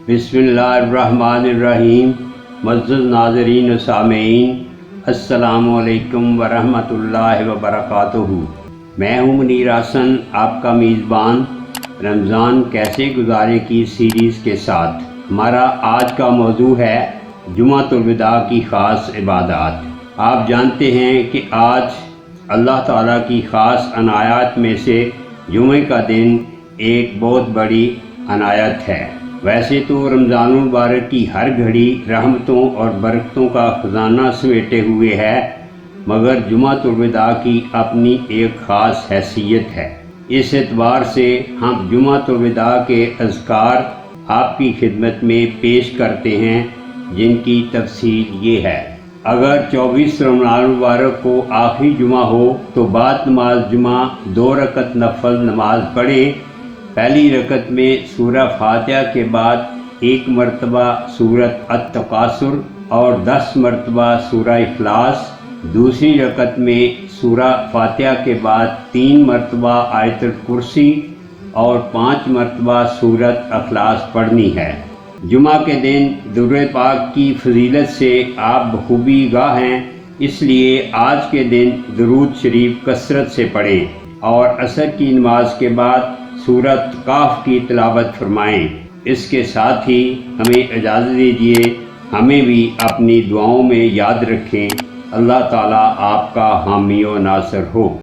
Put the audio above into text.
बिस्मिल्लाहिर्रहमानिर्रहीम। मुअज़्ज़ज़ नाज़रीन व सामीईन, अस्सलामु अलैकुम वरहमतुल्लाहि वबरकातुहू। मैं हूँ मुनीर हसन, आपका मेज़बान रमज़ान कैसे गुजारें की सीरीज़ के साथ। हमारा आज का मौजू है जुमातुल विदा की ख़ास इबादत। आप जानते हैं कि आज अल्लाह ताला की ख़ास अनायत में से जुमे का दिन एक बहुत बड़ी अनायत है। वैसे तो रमज़ान मुबारक की हर घड़ी रहमतों और बरकतों का ख़जाना समेटे हुए है, मगर जुमातुल विदा की अपनी एक ख़ास हैसियत है। इस एतबार से हम जुमातुल विदा के अज़कार आपकी खिदमत में पेश करते हैं, जिनकी तफसील ये है। अगर 24 रमज़ान मुबारक को आखिरी जुमा हो तो बाद नमाज जुमा 2 रकत नफल नमाज पढ़ें। पहली रकत में सूरह फातिहा के बाद 1 मरतबा सूरत अत-तकासुर और 10 मरतबा सूरह इखलास। दूसरी रकत में सूरह फातिहा के बाद 3 मरतबा आयतुल कुर्सी और 5 मरतबा सूरत इखलास पढ़नी है। जुमा के दिन दुरूद पाक की फजीलत से आप बखूबी आगाह हैं, इसलिए आज के दिन दुरूद शरीफ कसरत से पढ़ें और असर की नमाज के बाद सूरत काफ की तिलावत फरमाएं। इसके साथ ही हमें इजाज़त दीजिए, हमें भी अपनी दुआओं में याद रखें। अल्लाह ताला आपका हामी व नासर हो।